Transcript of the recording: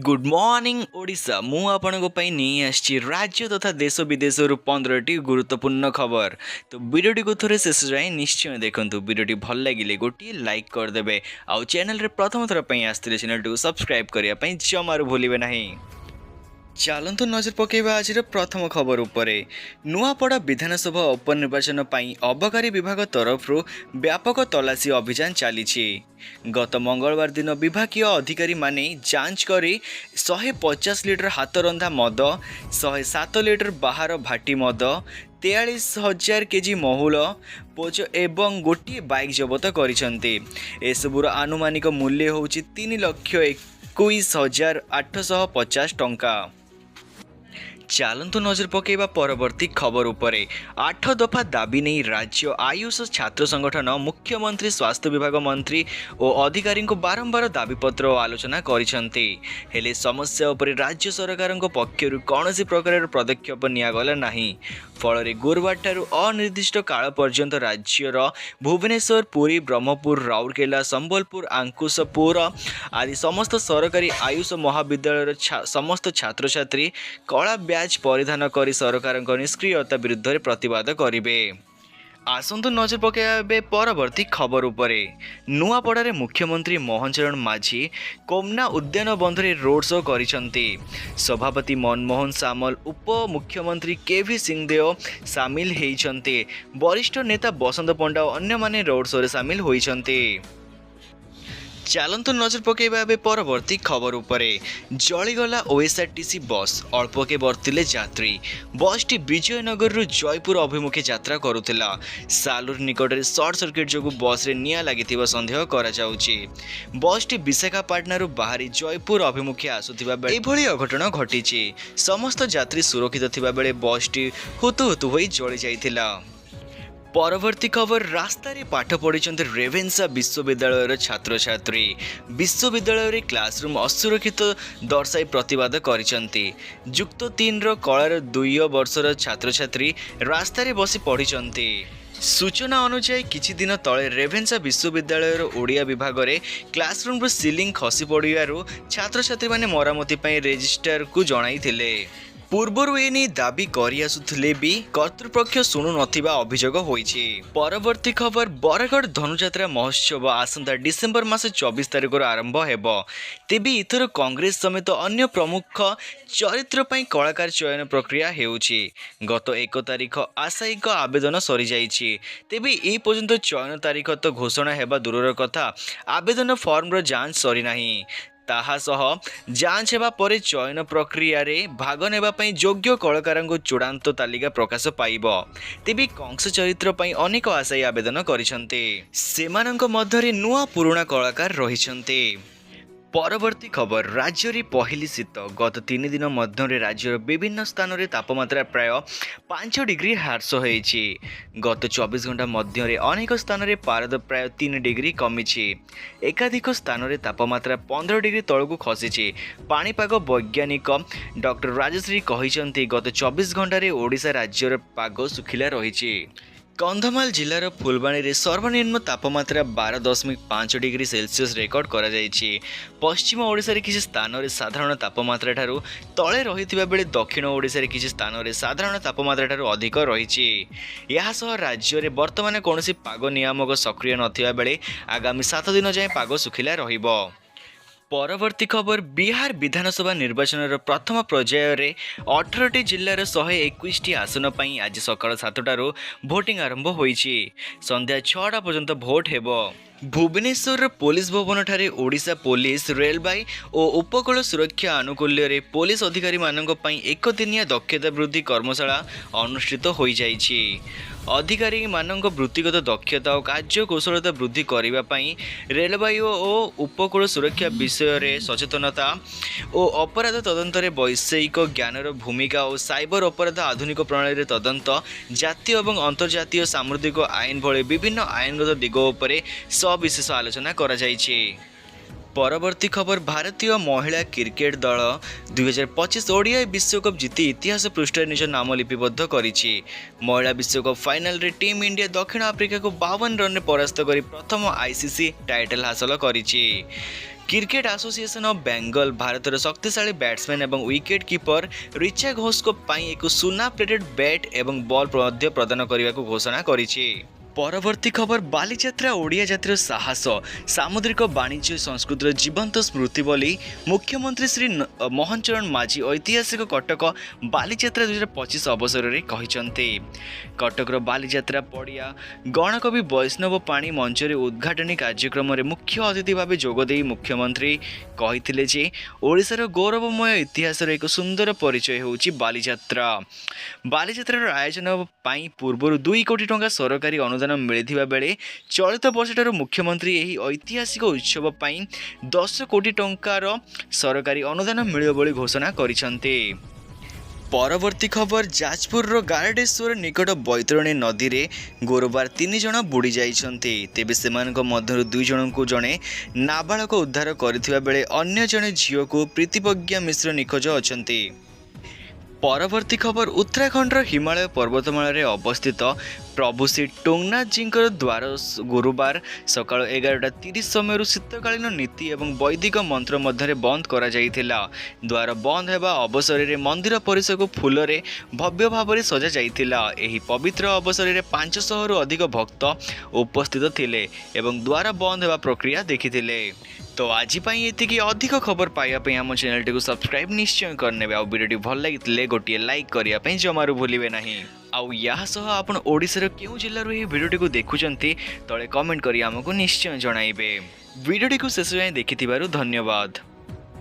Good morning Odisha मु आपनको पई नहीं आछि राज्य तथा देश विदेश 15टी गुरुत्वपूर्ण खबर। तो वीडियोटी को थोड़े शेष जाए निश्चय देखंतु। वीडियोटी भल लगिले गोटी लाइक कर देबे आउ चैनल रे प्रथम थर पई आस्थिले चैनल टू सब्सक्राइब करिया पई जमारू भूलिबे नाही। चलतु नजर पकेबा आज प्रथम खबर उपरे। नुआपड़ा विधानसभा उपनिर्वाचन पाई अबकारी विभाग तरफ व्यापक तलाशी अभियान चली। गत मंगलवार दिन विभागीय अधिकारी माने जांच करी 150 लिटर हाथरंधा मद, 107 लिटर बाहर भाटी मद, 43,000 केजी महुल पोच एवं गोटे बाइक जबत करिसंती। एसबुर आनुमानिक मूल्य होउची 3,21,850 टंका। चलतु नजर पकेबा परवर्ती खबर उपरे। 8 दफा दाबी नहीं राज्य आयुष छात्र संगठन मुख्यमंत्री स्वास्थ्य विभाग मंत्री और अधिकारी को बारंबार दाबीपत्र और आलोचना करिसंती। हेले समस्या उपरे राज्य सरकार पक्षर कौन प्रकार पदक्षेप निगला नहीं। फल गुरुवार ठारू अनिर्दिष्ट काल पर्यंत राज्यर भुवनेश्वर, पुरी, ब्रह्मपुर, राउरकेला, संबलपुर, अंकुशपुर आदि समस्त सरकारी आयुष महाविद्यालय समस्त छात्र छात्री कला ब्याज परिधान करी सरकार निष्क्रियता विरुद्ध प्रतिवाद करेंगे। आसंतु नजर पकाइबे परवर्ती खबर उपरे। नुआपड़ारे मुख्यमंत्री मोहन चरण माझी कोमना उद्यान बंधरे रोड शो करिसंती। सभापति मनमोहन सामल, उप मुख्यमंत्री केवी सिंहदेव सामिल होइछंती। वरिष्ठ नेता बसंत पंडा और अन्य माने रोड शो रे सामिल होइछंती। चलतु नजर पकेबा परवर्ती खबर उपरे। जलीगला ओएसआरटीसी बस, अल्पके बर्तिले यात्री। बसटी विजयनगर रु जयपुर अभिमुखे यात्रा करुथिला। सालुर निकट में सर्ट सर्किट जो बस रे निया लागिथिबा संदेह करा जाउची। बसटी विशाखापाटना रु बाहरी जयपुर अभिमुखे आसुथिबा बेले एभली अघटन घटिछि। समस्त यात्री सुरक्षित थिबा बेले बसटी हुतुहुतु होई जळि जाइथिला। परवर्ती खबर। रास्तारे पाठ पढ़ी रेवेन्सा विश्वविद्यालय छात्र छात्री। विश्वविद्यालय क्लासरूम असुरक्षित दर्शाई प्रतिवाद करिसंती। युक्त 3 कलार 2 वर्षर छात्र छात्री रास्तारे बसी पढ़ी। सूचना अनुसार किछि दिन तले रेवेन्सा विश्वविद्यालय ओडिया विभाग रे क्लासरूम सीलिंग खसी पड़ियारु छात्र छात्री माने मरामती पई रेजिस्ट्रार को जणाइथिले। पूर्वर एने दाबी करि आसुथिले भी कर्तृपक्ष शुणु नथिबा अभियोग होइछि। परवर्ती खबर। बरगढ़ धनुजात्रा महोत्सव आसंता डिसेम्बर मास 24 तारिख आरंभ हेबो। तेबे इथर कांग्रेस समेत अन्य प्रमुख चरित्र पई कलाकार चयन प्रक्रिया हेउछि। गत 1 तारिख आशायिक आवेदन सरी जाइछि। तेबे ए पर्यंत चयन तारिख तो घोषणा हेबा दूरर कथा आवेदन फॉर्म रो जांच सरी नाही। ताहा सह जांच हेबा परे चयन प्रक्रिया रे भाग नेबा पई योग्य कलाकार चूड़ांत तालिका प्रकाश पाइब। तेबे कंस चरित्र पई अनेक आशायी आवेदन करिसंते। सेमानंक मध्यरे नुआ पुराणा कलाकार रहिसंते। परवर्ती खबर। राज्य रे पहली शीत। गत 3 दिन मध्य राज्यर विभिन्न स्थान रे तापमात्रा प्राय 5 डिग्री ह्रास होइछि। गत 24 घंटा मध्य अनेक स्थान रे पारद प्राय 3 डिग्री कमिछि। एकाधिक स्थान रे तापमात्रा 15 डिग्री तलकू खसिछि। पाणीपाग वैज्ञानिक डॉक्टर राजश्री कहिसंती गत 24 घंटा रे ओडिशा राज्यर पाग सुखिला रहिछि। कंधमाल जिलार फुलबाणी रे सर्वनिम्न तापमात्रा 12.5 डिग्री सेल्सियस रेकर्ड करा जाइछि। पश्चिम ओडिशा रे किछि स्थान रे साधारण तापमात्रा ठारू तळे रहिथिबा बेले दक्षिण ओडिशा रे किछि स्थान रे साधारण तापमात्रा ठारू अधिक रहिछि। या सह राज्य रे वर्तमान कोनोसी पाग नियामक सक्रिय नथिबा बेले आगामी 7 दिन जाय पाग सुखिला रहिबो। परवर्ती खबर। बिहार विधानसभा निर्वाचन प्रथम पर्याय रे 18टी जिल्लार 121टी आसन पई आज सकाळ 7टारू भोटिंग आरंभ होइछि। संध्या 6टा पर्यंत भोट हेबो। भुवनेश्वर पुलिस भवन ठारे ओडिशा पुलिस रेलबाई और उपकूल सुरक्षा आनुकूल्य रे पुलिस अधिकारी मानक पई एक दिनिया दक्षता वृद्धि कर्मशाला अनुष्ठित होई जाइछि। अधिकारी मानक वृत्तिगत दक्षता और कार्यकौशलता वृद्धि करने पई रेलबाई और उपकूल सुरक्षा विषय रे सचेतनता और अपराध तदंत रे वैषयिक ज्ञानर भूमिका और साइबर अपराध आधुनिक प्रणाली रे तदंत जातीय और अंतर्जातीय सामुद्रिक आईन भली विभिन्न आईनगत दिग उपरे सविशेष आलोचना करा जाइछि। ପରବର୍ତ୍ତୀ ଖବର ଭାରତୀୟ ମହିଳା କ୍ରିକେଟ ଦଳ 2025 ଓଡ଼ିଆ ବିଶ୍ୱକପ୍ ଜିତି ଇତିହାସ ପୃଷ୍ଠାରେ ନିଜ ନାମ ଲିପିବଦ୍ଧ କରିଛି। ମହିଳା ବିଶ୍ୱକପ୍ ଫାଇନାଲରେ ଟିମ୍ ଇଣ୍ଡିଆ ଦକ୍ଷିଣ ଆଫ୍ରିକାକୁ 52 ରନରେ ପରାସ୍ତ କରି ପ୍ରଥମ ଆଇସିସି ଟାଇଟଲ ହାସଲ କରିଛି। କ୍ରିକେଟ ଆସୋସିଏସନ ଅଫ୍ ବେଙ୍ଗଲ ଭାରତର ଶକ୍ତିଶାଳୀ ବ୍ୟାଟ୍ସମ୍ୟାନ୍ ଏବଂ ୱିକେଟ୍ କିପର ରିଚା ଘୋଷଙ୍କ ପାଇଁ ଏକ ସୁନା ପ୍ଲେଟେଡ୍ ବ୍ୟାଟ୍ ଏବଂ ବଲ୍ ମଧ୍ୟ ପ୍ରଦାନ କରିବାକୁ ଘୋଷଣା କରିଛି। ପରବର୍ତ୍ତୀ ଖବର ବାଲିଯାତ୍ରା ଓଡ଼ିଆ ଜାତିର ସାହସ ସାମୁଦ୍ରିକ ବାଣିଜ୍ୟ ସଂସ୍କୃତିର ଜୀବନ୍ତ ସ୍ମୃତି ବୋଲି ମୁଖ୍ୟମନ୍ତ୍ରୀ ଶ୍ରୀ ମୋହନ ଚରଣ ମାଝୀ ଐତିହାସିକ କଟକ ବାଲିଯାତ୍ରା 2025 ଅବସରରେ କହିଛନ୍ତି। କଟକର ବାଲିଯାତ୍ରା ପଡ଼ିଆ ଗଣକବି ବୈଷ୍ଣବ ପାଣି ମଞ୍ଚରେ ଉଦ୍ଘାଟନୀ କାର୍ଯ୍ୟକ୍ରମରେ ମୁଖ୍ୟ ଅତିଥି ଭାବେ ଯୋଗଦେଇ ମୁଖ୍ୟମନ୍ତ୍ରୀ କହିଥିଲେ ଯେ ଓଡ଼ିଶାର ଗୌରବମୟ ଇତିହାସର ଏକ ସୁନ୍ଦର ପରିଚୟ ହେଉଛି ବାଲିଯାତ୍ରା। ବାଲିଯାତ୍ରାର ଆୟୋଜନ ପାଇଁ ପୂର୍ବରୁ 2 କୋଟି ଟଙ୍କା ସରକାରୀ ଅନୁଦାନ ମିଳିଥିବା ବେଳେ ଚଳିତ ବର୍ଷଠାରୁ ମୁଖ୍ୟମନ୍ତ୍ରୀ ଏହି ଐତିହାସିକ ଉତ୍ସବ ପାଇଁ 10 କୋଟି ଟଙ୍କାର ସରକାରୀ ଅନୁଦାନ ମିଳିବ ବୋଲି ଘୋଷଣା କରିଛନ୍ତି। ପରବର୍ତ୍ତୀ ଖବର ଯାଜପୁରର ଗାରଡେଶ୍ୱର ନିକଟ ବୈତରଣୀ ନଦୀରେ ଗୁରୁବାର 3 ଜଣ ବୁଡ଼ି ଯାଇଛନ୍ତି। ତେବେ ସେମାନଙ୍କ ମଧ୍ୟରୁ 2 ଜଣଙ୍କୁ ଜଣେ ନାବାଳକ ଉଦ୍ଧାର କରିଥିବା ବେଳେ ଅନ୍ୟ ଜଣେ ଝିଅକୁ ପ୍ରୀତିପ୍ରଜ୍ଞା ମିଶ୍ର ନିଖୋଜ ଅଛନ୍ତି। ପରବର୍ତ୍ତୀ ଖବର ଉତ୍ତରାଖଣ୍ଡର ହିମାଳୟ ପର୍ବତମାଳାରେ ଅବସ୍ଥିତ ପ୍ରଭୁ ଶ୍ରୀ ଟୁଙ୍ଗନାଥଜୀଙ୍କର ଦ୍ୱାର ଗୁରୁବାର ସକାଳ 11:30 ସମୟରୁ ଶୀତକାଳୀନ ନୀତି ଏବଂ ବୈଦିକ ମନ୍ତ୍ର ମଧ୍ୟରେ ବନ୍ଦ କରାଯାଇଥିଲା। ଦ୍ୱାର ବନ୍ଦ ହେବା ଅବସରରେ ମନ୍ଦିର ପରିସରକୁ ଫୁଲରେ ଭବ୍ୟ ଭାବରେ ସଜାଯାଇଥିଲା। ଏହି ପବିତ୍ର ଅବସରରେ 500ରୁ ଅଧିକ ଭକ୍ତ ଉପସ୍ଥିତ ଥିଲେ ଏବଂ ଦ୍ୱାର ବନ୍ଦ ହେବା ପ୍ରକ୍ରିୟା ଦେଖିଥିଲେ। ତ ଆଜି ପାଇଁ ଏତିକି। ଅଧିକ ଖବର ପାଇବା ପାଇଁ ଆମ ଚ୍ୟାନେଲଟିକୁ ସବସ୍କ୍ରାଇବ୍ ନିଶ୍ଚୟ କରିନେବେ। ଆଉ ଭିଡ଼ିଓଟି ଭଲ ଲାଗିଥିଲେ ଗୋଟିଏ ଲାଇକ୍ କରିବା ପାଇଁ ଜମାରୁ ଭୁଲିବେ ନାହିଁ। ଆଉ ଏହା ସହ ଆପଣ ଓଡ଼ିଶାର କେଉଁ ଜିଲ୍ଲାରୁ ଏହି ଭିଡ଼ିଓଟିକୁ ଦେଖୁଛନ୍ତି ତଳେ କମେଣ୍ଟ କରି ଆମକୁ ନିଶ୍ଚୟ ଜଣାଇବେ। ଭିଡ଼ିଓଟିକୁ ଶେଷ ଯାଏଁ ଦେଖିଥିବାରୁ ଧନ୍ୟବାଦ।